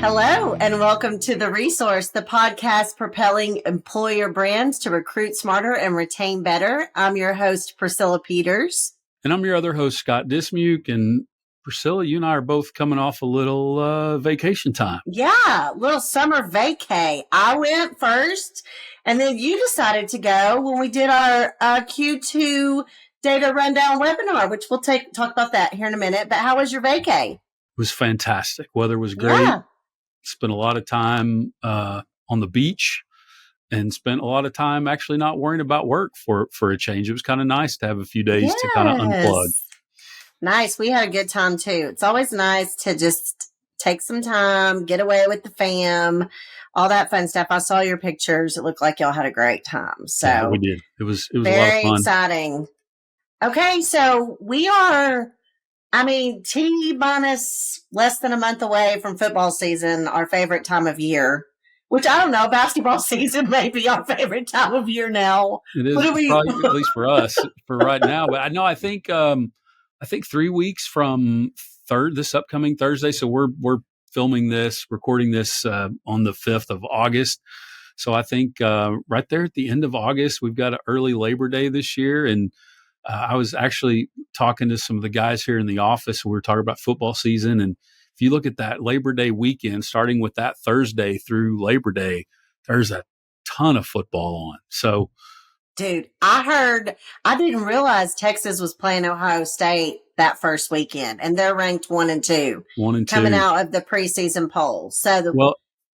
Hello, and welcome to The Resource, the podcast propelling employer brands to recruit smarter and retain better. I'm your host, Priscilla Peters. And I'm your other host, Scott Dismuke. And Priscilla, you and I are both coming off a little vacation time. Yeah, little summer vacay. I went first, and then you decided to go when we did our Q2 data rundown webinar, which we'll talk about that here in a minute. But how was your vacay? It was fantastic. Weather was great. Yeah. Spent a lot of time on the beach and spent a lot of time actually not worrying about work for a change. It was kind of nice to have a few days to kind of unplug. Nice. We had a good time too. It's always nice to just take some time, get away with the fam, all that fun stuff. I saw your pictures. It looked like y'all had a great time. So yeah, we did. It was very a lot of fun. Exciting. Okay, so we are, T-minus less than a month away from football season, our favorite time of year, which I don't know, basketball season may be our favorite time of year now. It is, probably, at least for us, for right now. But I think 3 weeks from this upcoming Thursday. So we're filming this, recording this on the 5th of August. So I think right there at the end of August, we've got an early Labor Day this year. And I was actually talking to some of the guys here in the office. We were talking about football season. And if you look at that Labor Day weekend, starting with that Thursday through Labor Day, there's a ton of football on. So, dude, I didn't realize Texas was playing Ohio State that first weekend, and they're ranked 1 and 2. 1 and 2. Coming out of the preseason poll. So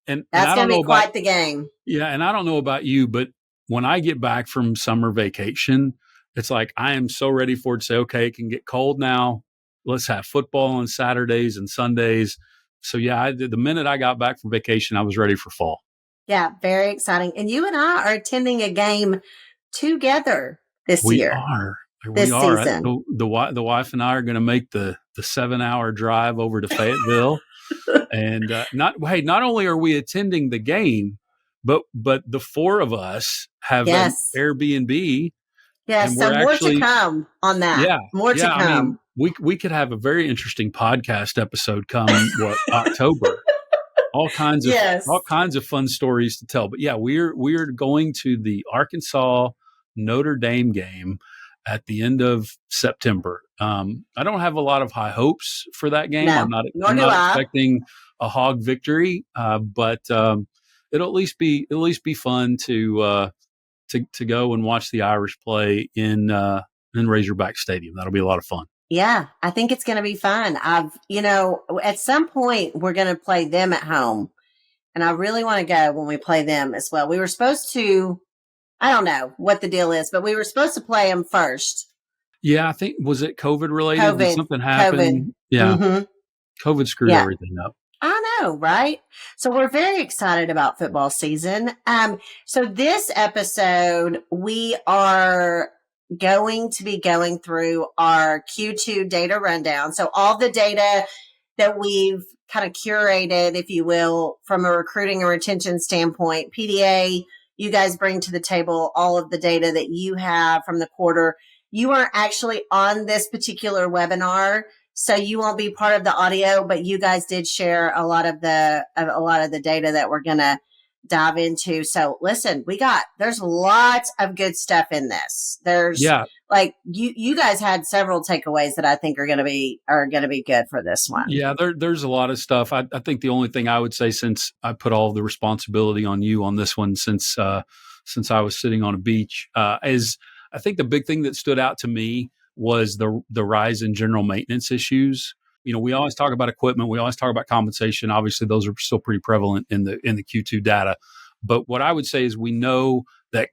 that's going to be quite the game. Yeah. And I don't know about you, but when I get back from summer vacation, it's like I am so ready for it to say, okay, it can get cold now. Let's have football on Saturdays and Sundays. So, yeah, the minute I got back from vacation, I was ready for fall. Yeah, very exciting. And you and I are attending a game together this year. We are. The wife and I are going to make the 7-hour drive over to Fayetteville. And not only are we attending the game, but the four of us have an Airbnb. Yes, so more to come on that. Yeah, more to come. We could have a very interesting podcast episode come October. All kinds of fun stories to tell. But yeah, we're going to the Arkansas Notre Dame game at the end of September. I don't have a lot of high hopes for that game. No, I'm not expecting a hog victory, but it'll at least be fun to go and watch the Irish play in Razorback Stadium. That'll be a lot of fun. Yeah, I think it's going to be fun. At some point we're going to play them at home, and I really want to go when we play them as well. We were supposed to, I don't know what the deal is, but we were supposed to play them first. Yeah, I think, was it COVID related? Did something happen? COVID. Yeah. Mm-hmm. COVID screwed everything up. I know, right? So we're very excited about football season. So this episode, we are going to be going through our Q2 data rundown. So all the data that we've kind of curated, if you will, from a recruiting and retention standpoint. PDA, you guys bring to the table all of the data that you have from the quarter. You aren't actually on this particular webinar, so you won't be part of the audio, but you guys did share a lot of the data that we're going to dive into. So listen, there's lots of good stuff in this. Like you guys had several takeaways that I think are going to be good for this one. Yeah, there's a lot of stuff. I think the only thing I would say, since I put all of the responsibility on you on this one, since I was sitting on a beach, is I think the big thing that stood out to me was the rise in general maintenance issues. We always talk about equipment. We always talk about compensation. Obviously, those are still pretty prevalent in the Q2 data. But what I would say is we know that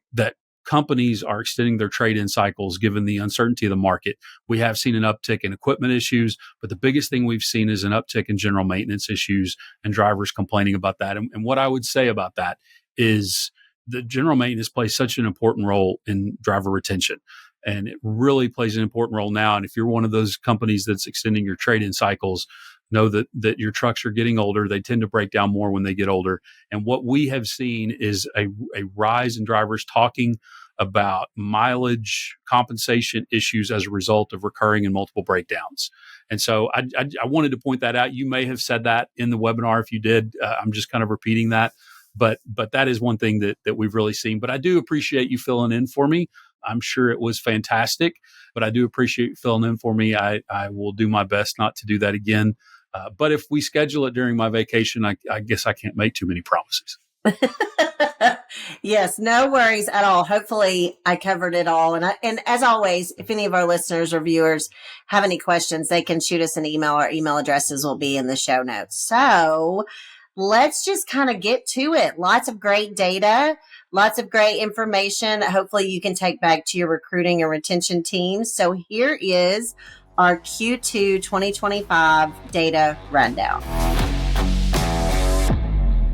companies are extending their trade-in cycles given the uncertainty of the market. We have seen an uptick in equipment issues, but the biggest thing we've seen is an uptick in general maintenance issues and drivers complaining about that. And what I would say about that is the general maintenance plays such an important role in driver retention. And it really plays an important role now. And if you're one of those companies that's extending your trade-in cycles, know that your trucks are getting older. They tend to break down more when they get older. And what we have seen is a rise in drivers talking about mileage compensation issues as a result of recurring and multiple breakdowns. And so I wanted to point that out. You may have said that in the webinar. If you did, I'm just kind of repeating that. But that is one thing that we've really seen. But I do appreciate you filling in for me. I'm sure it was fantastic, but I do appreciate you filling in for me. I will do my best not to do that again. But if we schedule it during my vacation, I guess I can't make too many promises. Yes, no worries at all. Hopefully I covered it all. And as always, if any of our listeners or viewers have any questions, they can shoot us an email. Our email addresses will be in the show notes. So let's just kind of get to it. Lots of great data, lots of great information. Hopefully you can take back to your recruiting and retention teams. So here is our Q2 2025 data rundown.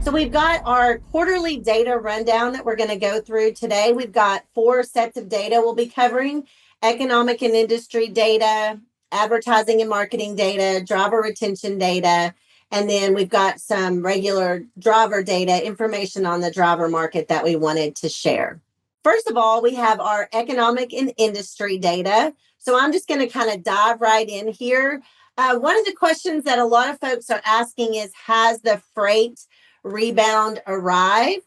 So we've got our quarterly data rundown that we're going to go through today. We've got 4 sets of data we'll be covering: economic and industry data, advertising and marketing data, driver retention data, and then we've got some regular driver data, information on the driver market that we wanted to share. First of all, we have our economic and industry data. So I'm just going to kind of dive right in here. One of the questions that a lot of folks are asking is, has the freight rebound arrived?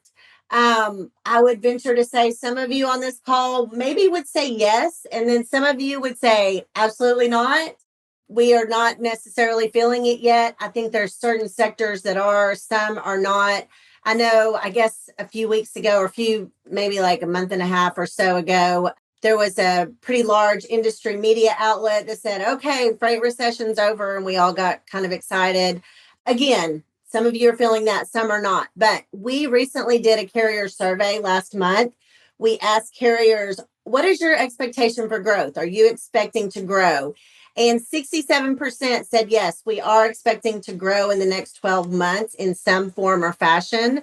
I would venture to say some of you on this call maybe would say yes, and then some of you would say absolutely not. We are not necessarily feeling it yet. I think there's certain sectors that are, some are not. I know, I guess a few weeks ago, or maybe like a month and a half or so ago, there was a pretty large industry media outlet that said, okay, freight recession's over, and we all got kind of excited. Again, some of you are feeling that, some are not. But we recently did a carrier survey last month. We asked carriers, what is your expectation for growth? Are you expecting to grow? And 67% said, yes, we are expecting to grow in the next 12 months in some form or fashion.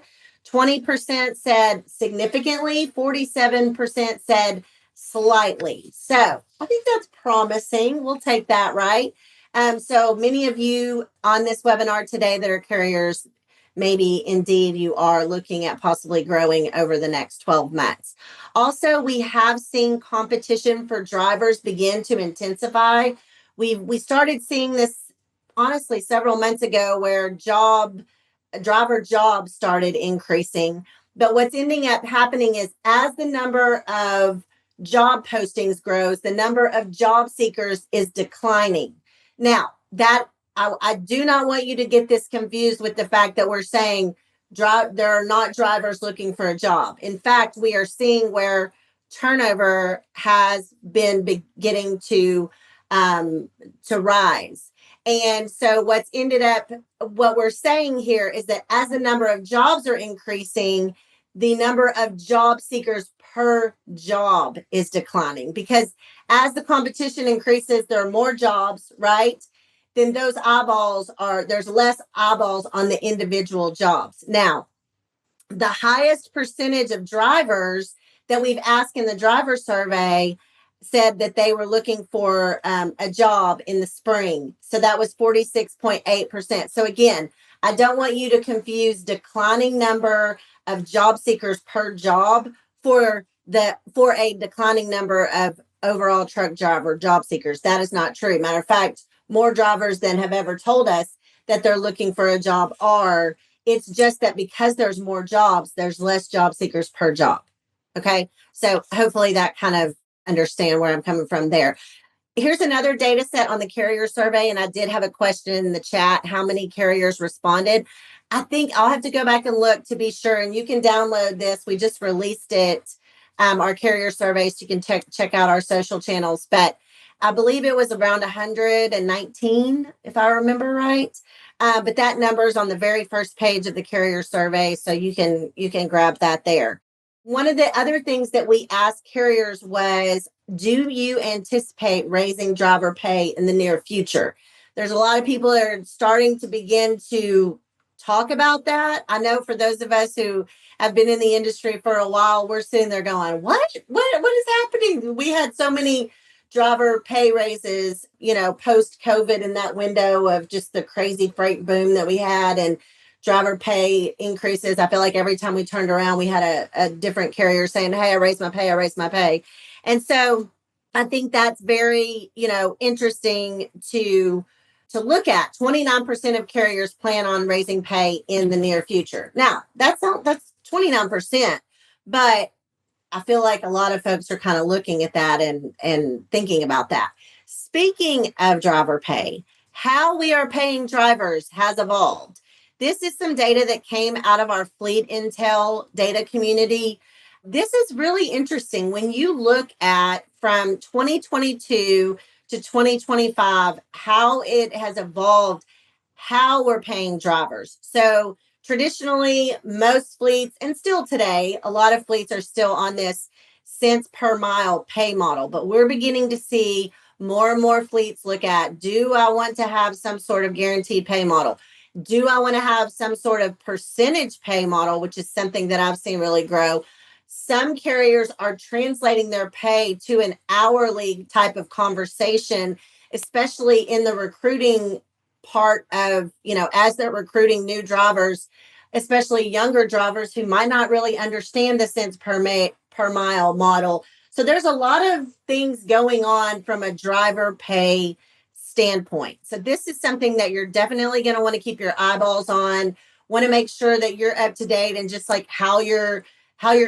20% said significantly. 47% said slightly. So I think that's promising. We'll take that, right? So many of you on this webinar today that are carriers, maybe indeed you are looking at possibly growing over the next 12 months. Also, we have seen competition for drivers begin to intensify. We started seeing this honestly several months ago, where driver jobs started increasing. But what's ending up happening is, as the number of job postings grows, the number of job seekers is declining. Now, that I do not want you to get this confused with the fact that we're saying there are not drivers looking for a job. In fact, we are seeing where turnover has been beginning to rise. And so what we're saying here is that as the number of jobs are increasing, the number of job seekers per job is declining, because as the competition increases, there are more jobs, right? Then there's less eyeballs on the individual jobs. Now, the highest percentage of drivers that we've asked in the driver survey said that they were looking for a job in the spring. So that was 46.8%. So again, I don't want you to confuse declining number of job seekers per job for a declining number of overall truck driver job seekers. That is not true. Matter of fact, more drivers than have ever told us that they're looking for a job are. It's just that because there's more jobs, there's less job seekers per job. Okay. So hopefully that kind of understand where I'm coming from there. Here's another data set on the carrier survey. And I did have a question in the chat, how many carriers responded? I think I'll have to go back and look to be sure. And you can download this. We just released it, our carrier surveys. You can check out our social channels. But I believe it was around 119, if I remember right. But that number is on the very first page of the carrier survey. So you can grab that there. One of the other things that we asked carriers was, do you anticipate raising driver pay in the near future? There's a lot of people that are starting to begin to talk about that. I know for those of us who have been in the industry for a while, we're sitting there going, what is happening? We had so many driver pay raises, post COVID, in that window of just the crazy freight boom that we had. And driver pay increases. I feel like every time we turned around, we had a different carrier saying, hey, I raised my pay, I raised my pay. And so I think that's very, interesting to look at. 29% of carriers plan on raising pay in the near future. Now, that's 29%, but I feel like a lot of folks are kind of looking at that and thinking about that. Speaking of driver pay, how we are paying drivers has evolved. This is some data that came out of our fleet intel data community. This is really interesting when you look at from 2022 to 2025, how it has evolved, how we're paying drivers. So traditionally, most fleets, and still today, a lot of fleets are still on this cents per mile pay model, but we're beginning to see more and more fleets look at, do I want to have some sort of guaranteed pay model? Do I want to have some sort of percentage pay model, which is something that I've seen really grow? Some carriers are translating their pay to an hourly type of conversation, especially in the recruiting part of, as they're recruiting new drivers, especially younger drivers who might not really understand the cents per mile model. So there's a lot of things going on from a driver pay standpoint. So this is something that you're definitely going to want to keep your eyeballs on, want to make sure that you're up to date and just like how you're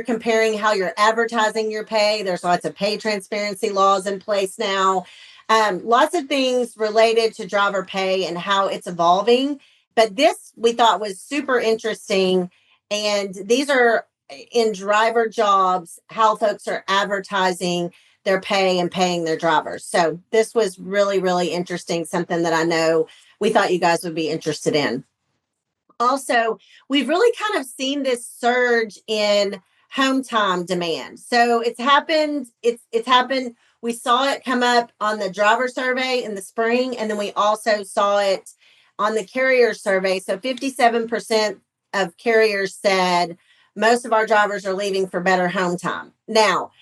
comparing, how you're advertising your pay. There's lots of pay transparency laws in place now. Lots of things related to driver pay and how it's evolving. But this we thought was super interesting. And these are in driver jobs, how folks are advertising their pay and paying their drivers. So this was really, really interesting, something that I know we thought you guys would be interested in. Also, we've really kind of seen this surge in home time demand. So it's happened. It's happened. We saw it come up on the driver survey in the spring, and then we also saw it on the carrier survey. So 57% of carriers said most of our drivers are leaving for better home time. Now,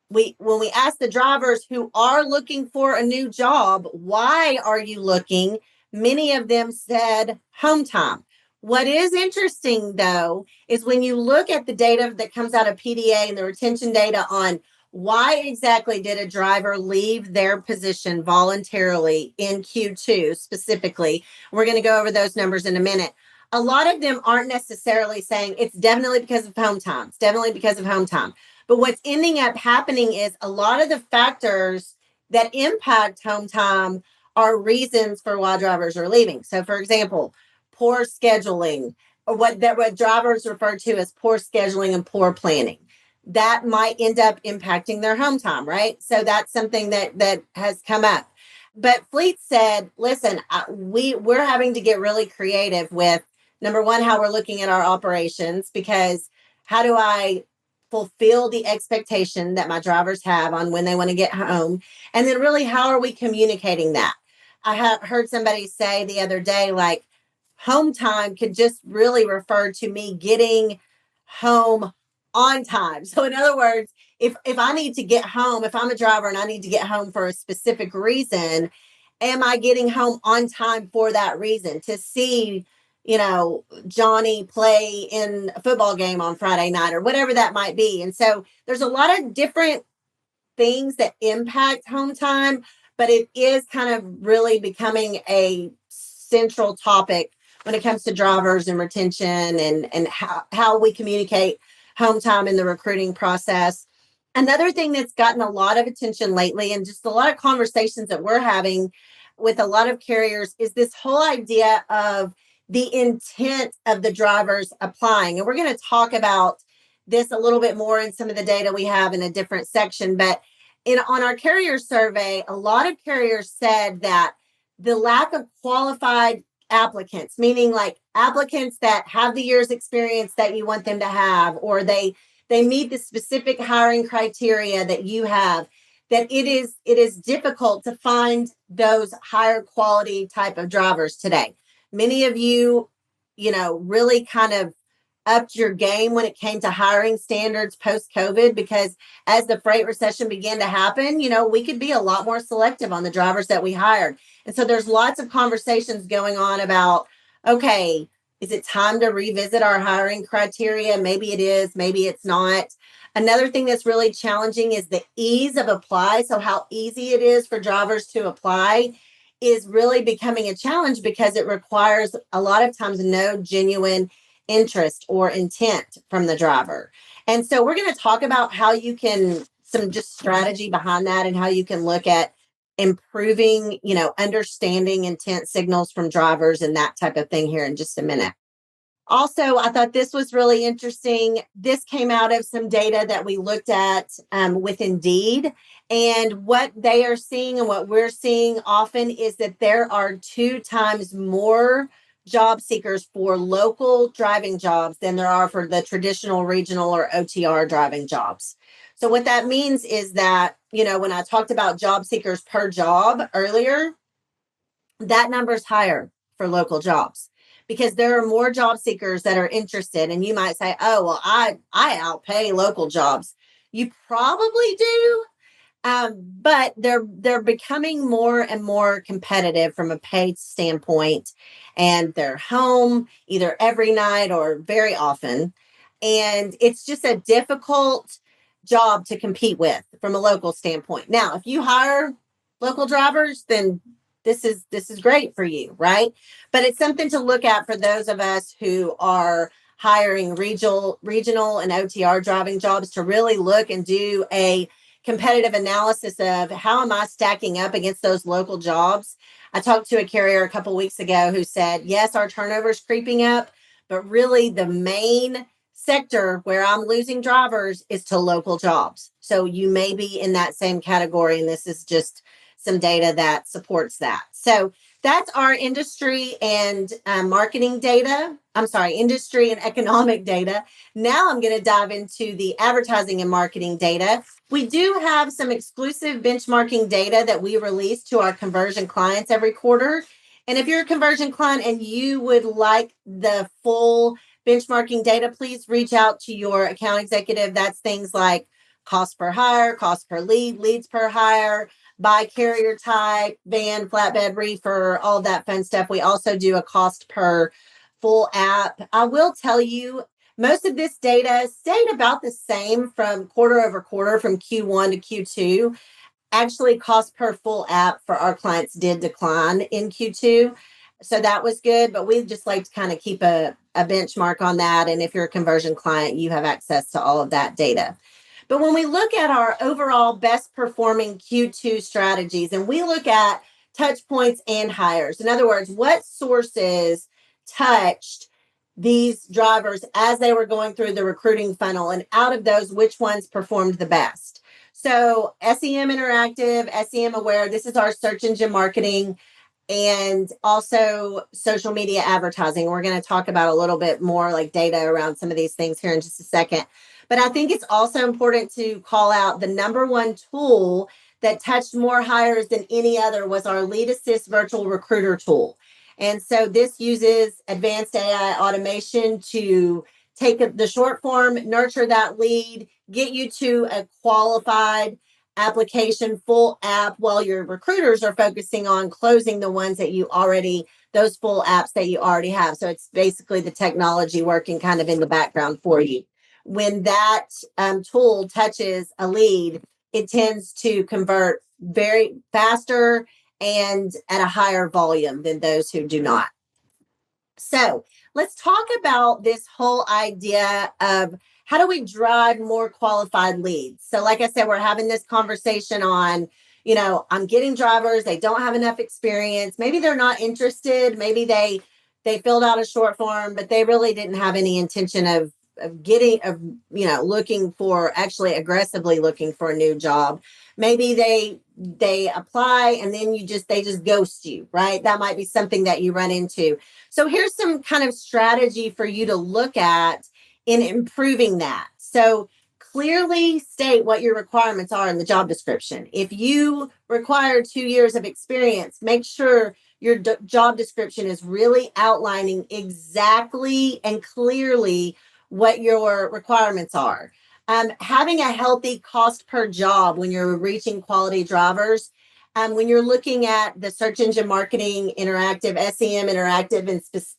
when we ask the drivers who are looking for a new job, why are you looking? Many of them said home time. What is interesting, though, is when you look at the data that comes out of PDA and the retention data on why exactly did a driver leave their position voluntarily in Q2 specifically, we're going to go over those numbers in a minute. A lot of them aren't necessarily saying it's definitely because of home time. It's definitely because of home time. But what's ending up happening is a lot of the factors that impact home time are reasons for why drivers are leaving. So, for example, poor scheduling, or what drivers refer to as poor scheduling and poor planning. That might end up impacting their home time, right? So that's something that has come up. But Fleet said, listen, we're having to get really creative with, number one, how we're looking at our operations, because how do I fulfill the expectation that my drivers have on when they want to get home? And then really, how are we communicating that? I heard somebody say the other day, like, home time could just really refer to me getting home on time. So in other words, if I need to get home, if I'm a driver and I need to get home for a specific reason, am I getting home on time for that reason? To see, Johnny play in a football game on Friday night or whatever that might be. And so there's a lot of different things that impact home time, but it is kind of really becoming a central topic when it comes to drivers and retention and how we communicate home time in the recruiting process. Another thing that's gotten a lot of attention lately and just a lot of conversations that we're having with a lot of carriers is this whole idea of the intent of the drivers applying. And we're going to talk about this a little bit more in some of the data we have in a different section. But on our carrier survey, a lot of carriers said that the lack of qualified applicants, meaning like applicants that have the years experience that you want them to have, or they meet the specific hiring criteria that you have, that it is difficult to find those higher quality type of drivers today. Many of you, really kind of upped your game when it came to hiring standards post-COVID, because as the freight recession began to happen, we could be a lot more selective on the drivers that we hired. And so there's lots of conversations going on about, okay, Is it time to revisit our hiring criteria? Maybe it is, maybe it's not. Another thing that's really challenging is the ease of apply. So, how easy it is for drivers to apply is really becoming a challenge because it requires a lot of times no genuine interest or intent from the driver. And so, we're going to talk about how you can, some just strategy behind that, and how you can look at improving, understanding intent signals from drivers and that type of thing here in just a minute. Also, I thought this was really interesting. This came out of some data that we looked at with Indeed. And what they are seeing and what we're seeing often is that there are 2 times more job seekers for local driving jobs than there are for the traditional regional or OTR driving jobs. So, what that means is that, when I talked about job seekers per job earlier, that number is higher for local jobs because there are more job seekers that are interested. And you might say, oh, well, I outpay local jobs. You probably do, but they're becoming more and more competitive from a pay standpoint, and they're home either every night or very often, and it's just a difficult job to compete with from a local standpoint. Now, if you hire local drivers, then this is great for you, right? But it's something to look at for those of us who are hiring regional and OTR driving jobs, to really look and do a competitive analysis of how am I stacking up against those local jobs. I talked to a carrier a couple weeks ago who said, yes, our turnover is creeping up, but really the main sector where I'm losing drivers is to local jobs. So you may be in that same category, and this is just some data that supports that. So that's our industry and marketing data. I'm sorry, industry and economic data. Now I'm going to dive into the advertising and marketing data. We do have some exclusive benchmarking data that we release to our conversion clients every quarter. And if you're a conversion client and you would like the full benchmarking data, please reach out to your account executive. That's things like cost per hire, cost per lead, leads per hire, by carrier type, van, flatbed, reefer, all that fun stuff. We also do a cost per full app. I will tell you, most of this data stayed about the same from quarter over quarter from Q1 to Q2. Actually, cost per full app for our clients did decline in Q2. So that was good, but we just like to kind of keep a benchmark on that. And if you're a conversion client, you have access to all of that data. But when we look at our overall best performing Q2 strategies, and we look at touch points and hires, in other words, what sources touched these drivers as they were going through the recruiting funnel, and out of those, which ones performed the best? So SEM Interactive, SEM Aware, this is our search engine marketing, and also social media advertising. We're going to talk about a little bit more like data around some of these things here in just a second. But I think it's also important to call out the number one tool that touched more hires than any other was our Lead Assist virtual recruiter tool. And so this uses advanced AI automation to take the short form, nurture that lead, get you to a qualified application, full app, while your recruiters are focusing on closing the ones that you already, those full apps that you already have. So it's basically the technology working kind of in the background for you. When that tool touches a lead, it tends to convert very faster and at a higher volume than those who do not. So let's talk about this whole idea of how do we drive more qualified leads? So like I said, we're having this conversation on, I'm getting drivers, they don't have enough experience. Maybe they're not interested. Maybe they filled out a short form, but they really didn't have any intention of looking for, actually aggressively looking for a new job. Maybe they apply and then they just ghost you, right? That might be something that you run into. So here's some kind of strategy for you to look at in improving that. So clearly state what your requirements are in the job description. If you require 2 years of experience, make sure your job description is really outlining exactly and clearly what your requirements are. Having a healthy cost per job when you're reaching quality drivers, When you're looking at the search engine marketing interactive, SEM interactive,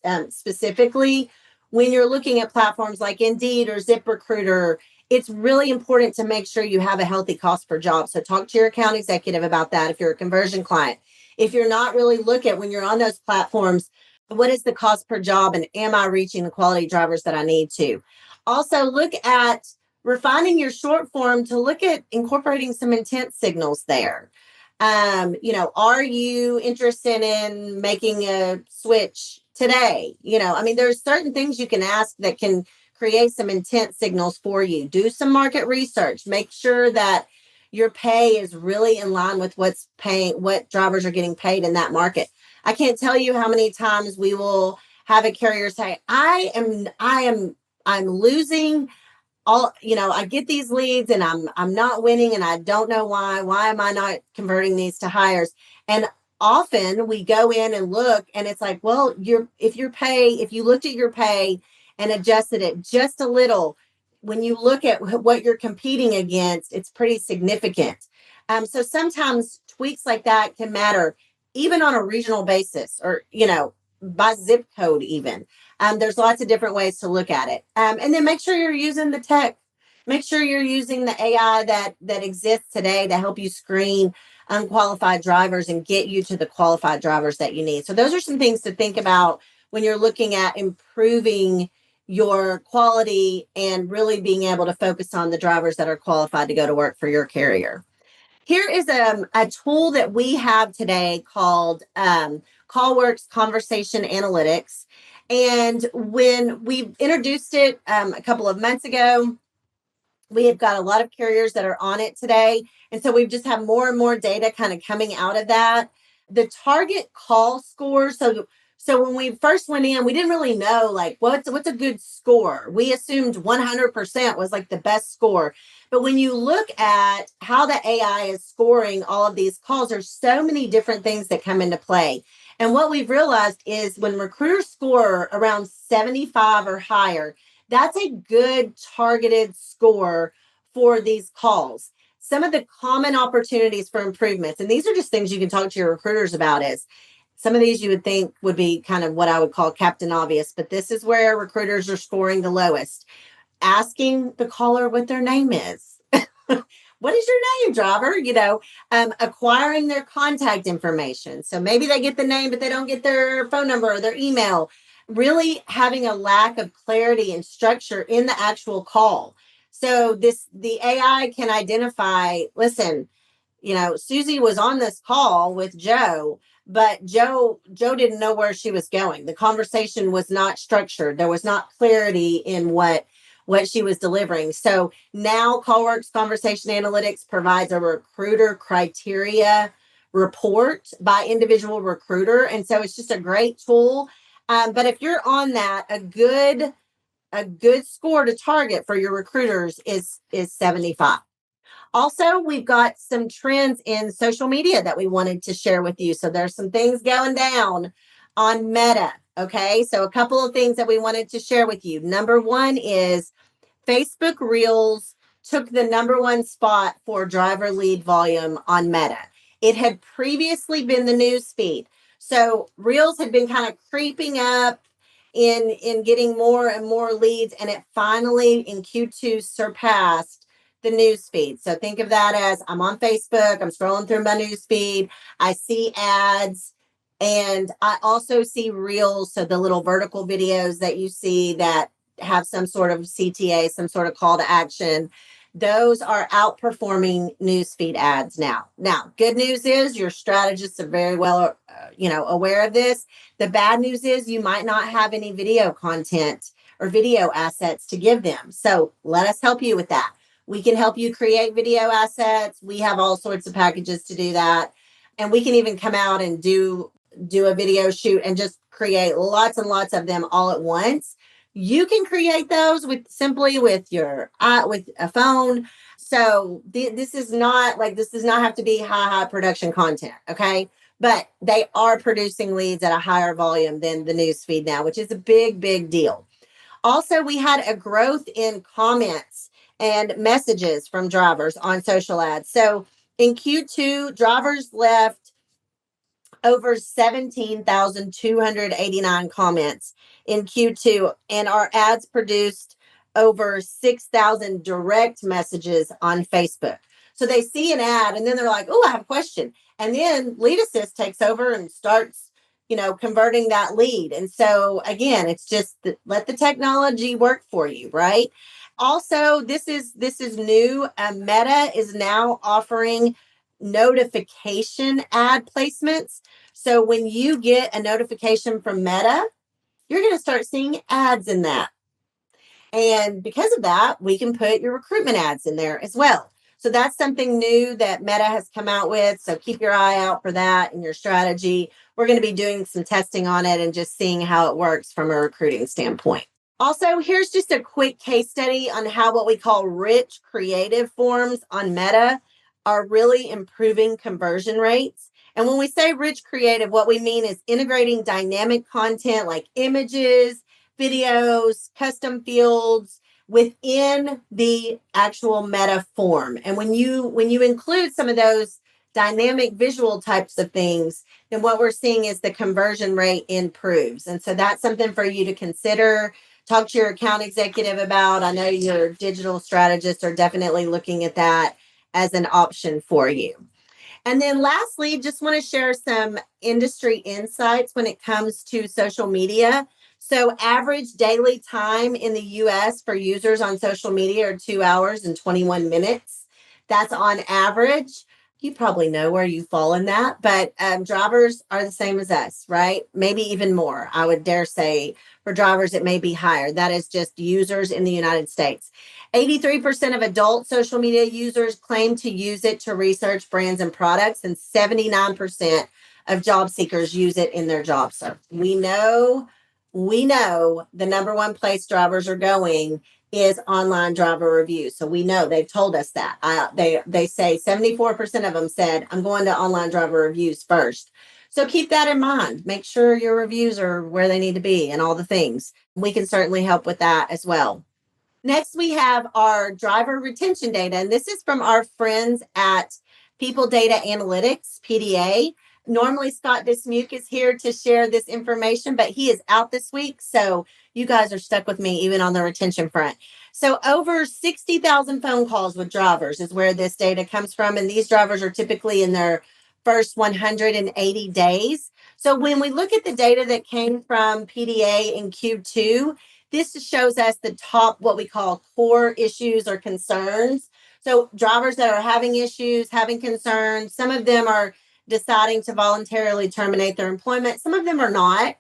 and specifically when you're looking at platforms like Indeed or ZipRecruiter, it's really important to make sure you have a healthy cost per job. So talk to your account executive about that if you're a conversion client. If you're not, really look at when you're on those platforms, what is the cost per job and am I reaching the quality drivers that I need to? Also, look at refining your short form to look at incorporating some intent signals there. Are you interested in making a switch today? There's certain things you can ask that can create some intent signals for you. Do some market research. Make sure that your pay is really in line with what drivers are getting paid in that market. I can't tell you how many times we will have a carrier say, I'm losing I get these leads and I'm not winning and I don't know why am I not converting these to hires? And often we go in and look and it's like, well, if you looked at your pay and adjusted it just a little, when you look at what you're competing against, it's pretty significant. So sometimes tweaks like that can matter even on a regional basis or by zip code even. There's lots of different ways to look at it. And then make sure you're using the tech. Make sure you're using the AI that exists today to help you screen unqualified drivers and get you to the qualified drivers that you need. So those are some things to think about when you're looking at improving your quality and really being able to focus on the drivers that are qualified to go to work for your carrier. Here is a tool that we have today called CallWorks Conversation Analytics. And when we introduced it a couple of months ago, we have got a lot of carriers that are on it today. And so we've just had more and more data kind of coming out of that. The target call score. So when we first went in, we didn't really know like what's a good score. We assumed 100% was like the best score. But when you look at how the AI is scoring all of these calls, there's so many different things that come into play. And what we've realized is when recruiters score around 75 or higher, that's a good targeted score for these calls. Some of the common opportunities for improvements, and these are just things you can talk to your recruiters about, is some of these you would think would be kind of what I would call Captain Obvious, but this is where recruiters are scoring the lowest. Asking the caller what their name is. What is your name, driver? Acquiring their contact information. So maybe they get the name, but they don't get their phone number or their email. Really having a lack of clarity and structure in the actual call. So the AI can identify, listen, Susie was on this call with Joe, but Joe didn't know where she was going. The conversation was not structured. There was not clarity in what she was delivering. So now CallWorks Conversation Analytics provides a recruiter criteria report by individual recruiter. And so it's just a great tool. But if you're on that, a good score to target for your recruiters is 75. Also, we've got some trends in social media that we wanted to share with you. So there's some things going down on Meta. Okay, so a couple of things that we wanted to share with you. Number one is Facebook Reels took the number one spot for driver lead volume on Meta. It had previously been the news feed. So Reels had been kind of creeping up in getting more and more leads, and it finally in Q2 surpassed the news feed. So think of that as I'm on Facebook, I'm scrolling through my news feed, I see ads, and I also see Reels, so the little vertical videos that you see that have some sort of CTA, some sort of call to action. Those are outperforming newsfeed ads now. Now, good news is your strategists are very well, aware of this. The bad news is you might not have any video content or video assets to give them. So let us help you with that. We can help you create video assets. We have all sorts of packages to do that. And we can even come out and do a video shoot and just create lots and lots of them all at once. You can create those with a phone. So this does not have to be high production content. Okay. But they are producing leads at a higher volume than the news feed now, which is a big, big deal. Also, we had a growth in comments and messages from drivers on social ads. So In Q2, drivers left over 17,289 comments in Q2, and our ads produced over 6,000 direct messages on Facebook. So they see an ad and then they're like, oh, I have a question. And then Lead Assist takes over and starts, converting that lead. And so again, it's just let the technology work for you, right? Also, this is new. Meta is now offering notification ad placements. So when you get a notification from Meta, you're going to start seeing ads in that. And because of that, we can put your recruitment ads in there as well. So that's something new that Meta has come out with. So keep your eye out for that in your strategy. We're going to be doing some testing on it and just seeing how it works from a recruiting standpoint. Also, here's just a quick case study on how what we call rich creative forms on Meta are really improving conversion rates. And when we say rich creative, what we mean is integrating dynamic content like images, videos, custom fields within the actual Meta form. And when you include some of those dynamic visual types of things, then what we're seeing is the conversion rate improves. And so that's something for you to consider. Talk to your account executive about. I know your digital strategists are definitely looking at that as an option for you. And then lastly, just want to share some industry insights when it comes to social media. So average daily time in the US for users on social media are 2 hours and 21 minutes. That's on average. You probably know where you fall in that, but drivers are the same as us, right? Maybe even more. I would dare say for drivers, it may be higher. That is just users in the United States. 83% of adult social media users claim to use it to research brands and products, and 79% of job seekers use it in their job search. We know the number one place drivers are going is online driver reviews. So we know they've told us that. They say 74% of them said, I'm going to online driver reviews first. So keep that in mind. Make sure your reviews are where they need to be and all the things. We can certainly help with that as well. Next, we have our driver retention data, and this is from our friends at People Data Analytics, PDA. Normally, Scott Dismuke is here to share this information, but he is out this week, so you guys are stuck with me even on the retention front. So over 60,000 phone calls with drivers is where this data comes from, and these drivers are typically in their first 180 days. So when we look at the data that came from PDA in Q2, this shows us the top, what we call core issues or concerns. So drivers that are having issues, having concerns, some of them are deciding to voluntarily terminate their employment. Some of them are not.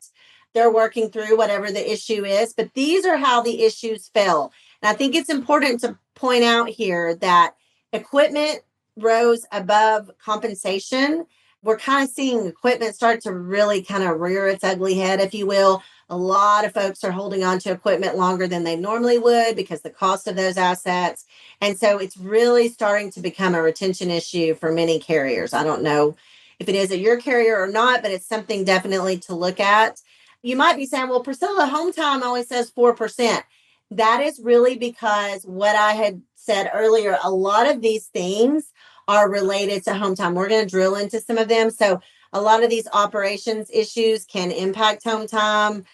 They're working through whatever the issue is, but these are how the issues fell. And I think it's important to point out here that equipment rose above compensation. We're kind of seeing equipment start to really kind of rear its ugly head, if you will. A lot of folks are holding on to equipment longer than they normally would because the cost of those assets. And so it's really starting to become a retention issue for many carriers. I don't know if it is at your carrier or not, but it's something definitely to look at. You might be saying, well, Priscilla, home time only says 4%. That is really because what I had said earlier, a lot of these things are related to home time. We're going to drill into some of them. So a lot of these operations issues can impact home time.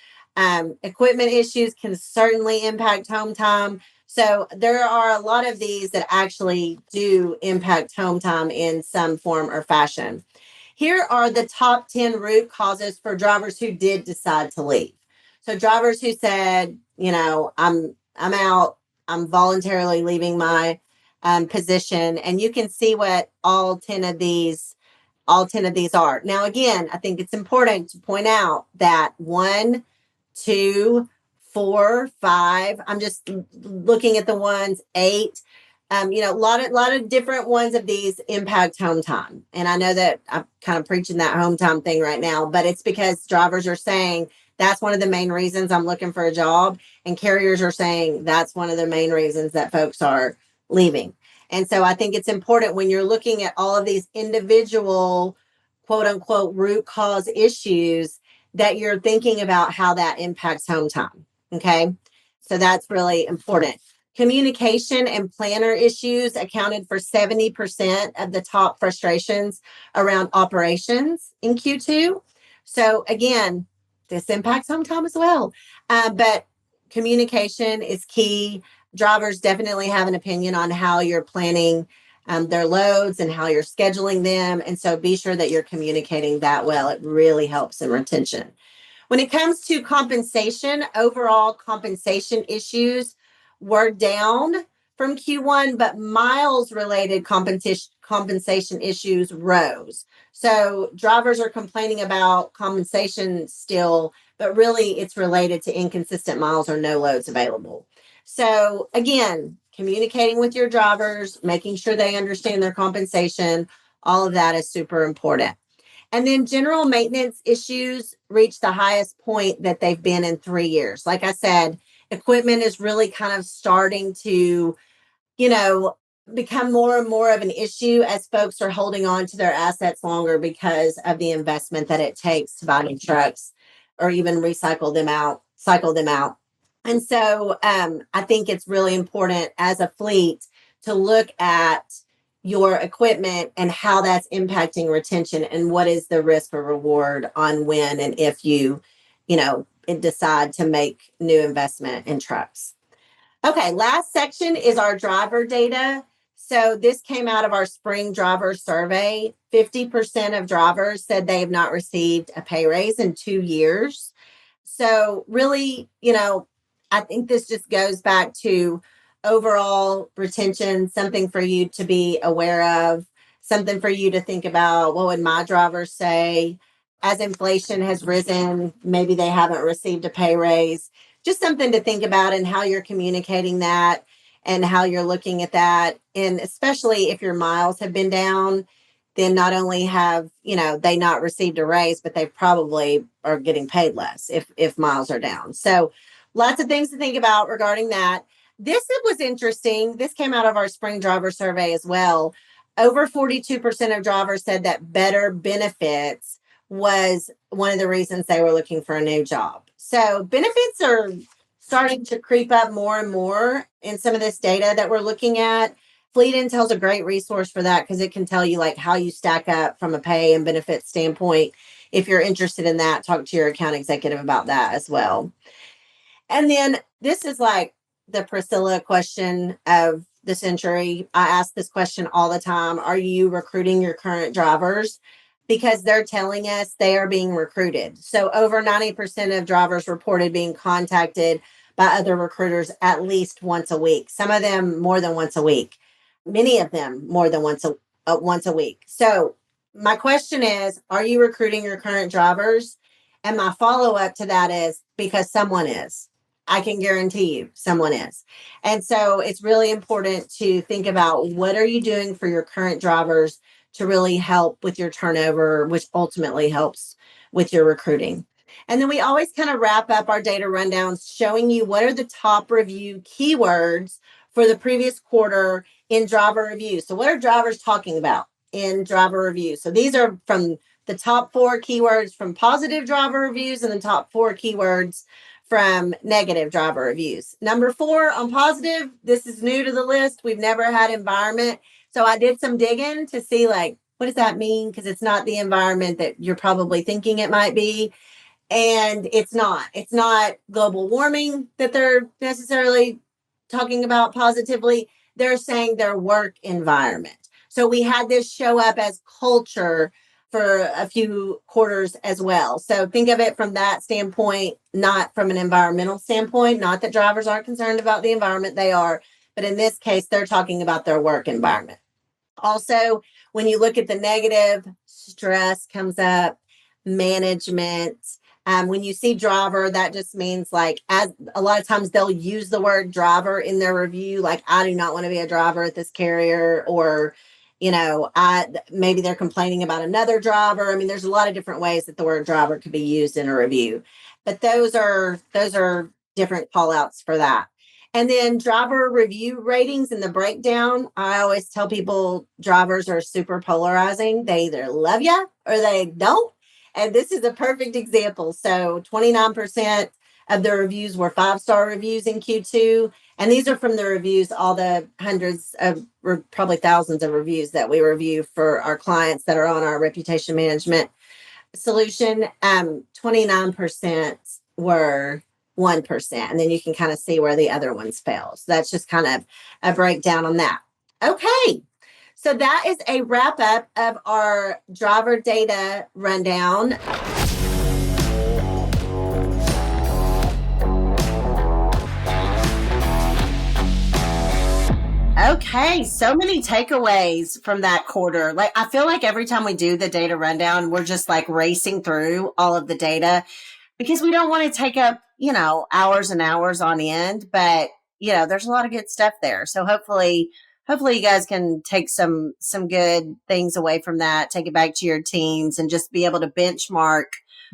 Equipment issues can certainly impact home time. So there are a lot of these that actually do impact home time in some form or fashion. Here are the top 10 root causes for drivers who did decide to leave. So drivers who said, I'm out, I'm voluntarily leaving my position, and you can see what all 10 of these are. Now, again, I think it's important to point out that 1, 2, 4, 5. I'm just looking at the ones 8. A lot of different ones of these impact home time. And I know that I'm kind of preaching that home time thing right now, but it's because drivers are saying that's one of the main reasons I'm looking for a job. And carriers are saying that's one of the main reasons that folks are leaving. And so I think it's important when you're looking at all of these individual quote unquote root cause issues that you're thinking about how that impacts home time. Okay. So that's really important. Communication and planner issues accounted for 70% of the top frustrations around operations in Q2. So, again, this impacts home time as well. But communication is key. Drivers definitely have an opinion on how you're planning their loads and how you're scheduling them. And so be sure that you're communicating that well. It really helps in retention. When it comes to compensation, overall compensation issues were down from Q1, but miles related compensation issues rose. So drivers are complaining about compensation still, but really it's related to inconsistent miles or no loads available. So again, communicating with your drivers, making sure they understand their compensation, all of that is super important. And then general maintenance issues reached the highest point that they've been in 3 years. Like I said, equipment is really kind of starting to, you know, become more and more of an issue as folks are holding on to their assets longer because of the investment that it takes to buy new trucks or even recycle them out, cycle them out. And so I think it's really important as a fleet to look at your equipment and how that's impacting retention and what is the risk or reward on when and if you decide to make new investment in trucks. Okay, last section is our driver data. So this came out of our spring driver survey. 50% of drivers said they have not received a pay raise in 2 years. So really, I think this just goes back to overall retention, something for you to be aware of, something for you to think about. What would my drivers say? As inflation has risen, maybe they haven't received a pay raise. Just something to think about and how you're communicating that and how you're looking at that. And especially if your miles have been down, then not only have they not received a raise, but they probably are getting paid less if miles are down. So lots of things to think about regarding that. This was interesting. This came out of our spring driver survey as well. Over 42% of drivers said that better benefits was one of the reasons they were looking for a new job. So benefits are starting to creep up more and more in some of this data that we're looking at. Fleet Intel is a great resource for that because it can tell you like how you stack up from a pay and benefit standpoint. If you're interested in that, talk to your account executive about that as well. And then this is like the Priscilla question of the century. I ask this question all the time. Are you recruiting your current drivers? Because they're telling us they are being recruited. So over 90% of drivers reported being contacted by other recruiters at least once a week. Some of them more than once a week. Many of them more than once a week. So my question is, are you recruiting your current drivers? And my follow-up to that is because someone is. I can guarantee you someone is. And so it's really important to think about what are you doing for your current drivers to really help with your turnover, which ultimately helps with your recruiting. And then we always kind of wrap up our data rundowns showing you what are the top review keywords for the previous quarter in driver review. So what are drivers talking about in driver review? So these are from the top 4 keywords from positive driver reviews and the top 4 keywords from negative driver reviews. Number 4 on positive, this is new to the list. We've never had environment. So I did some digging to see like, what does that mean? Because it's not the environment that you're probably thinking it might be. And it's not global warming that they're necessarily talking about positively. They're saying their work environment. So we had this show up as culture for a few quarters as well. So think of it from that standpoint, not from an environmental standpoint. Not that drivers aren't concerned about the environment, they are. But in this case, they're talking about their work environment. Also, when you look at the negative, stress comes up, management. When you see driver, that just means like, as a lot of times they'll use the word driver in their review, like I do not want to be a driver at this carrier, or maybe they're complaining about another driver. I mean, there's a lot of different ways that the word driver could be used in a review, but those are different call outs for that. And then driver review ratings and the breakdown. I always tell people drivers are super polarizing. They either love you or they don't. And this is a perfect example. So 29% of the reviews were 5-star reviews in Q2. And these are from the reviews, all the hundreds of, or probably thousands of reviews that we review for our clients that are on our reputation management solution. 29% were 1%. And then you can kind of see where the other ones fail. So that's just kind of a breakdown on that. Okay. So that is a wrap up of our driver data rundown. Okay, so many takeaways from that quarter. Like, I feel like every time we do the data rundown, we're just like racing through all of the data because we don't want to take up, hours and hours on end, but there's a lot of good stuff there. So hopefully you guys can take some good things away from that, take it back to your teams and just be able to benchmark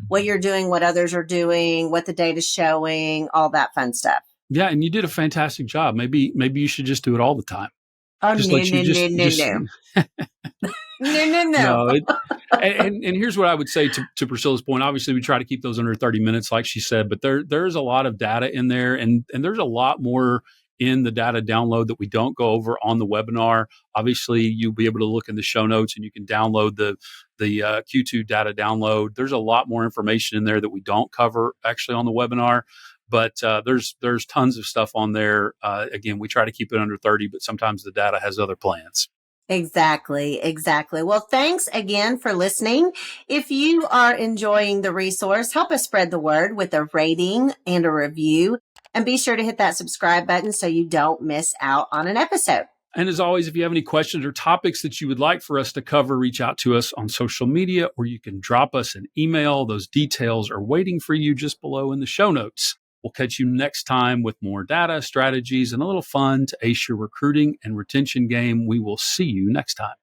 what you're doing, what others are doing, what the data's showing, all that fun stuff. Yeah, and you did a fantastic job. Maybe you should just do it all the time. Oh, Just no. No. And here's what I would say to Priscilla's point. Obviously, we try to keep those under 30 minutes, like she said, but there's a lot of data in there, and there's a lot more in the data download that we don't go over on the webinar. Obviously, you'll be able to look in the show notes, and you can download the Q2 data download. There's a lot more information in there that we don't cover actually on the webinar. But there's tons of stuff on there. Again, we try to keep it under 30, but sometimes the data has other plans. Exactly. Well, thanks again for listening. If you are enjoying the resource, help us spread the word with a rating and a review. And be sure to hit that subscribe button so you don't miss out on an episode. And as always, if you have any questions or topics that you would like for us to cover, reach out to us on social media, or you can drop us an email. Those details are waiting for you just below in the show notes. We'll catch you next time with more data, strategies, and a little fun to ace your recruiting and retention game. We will see you next time.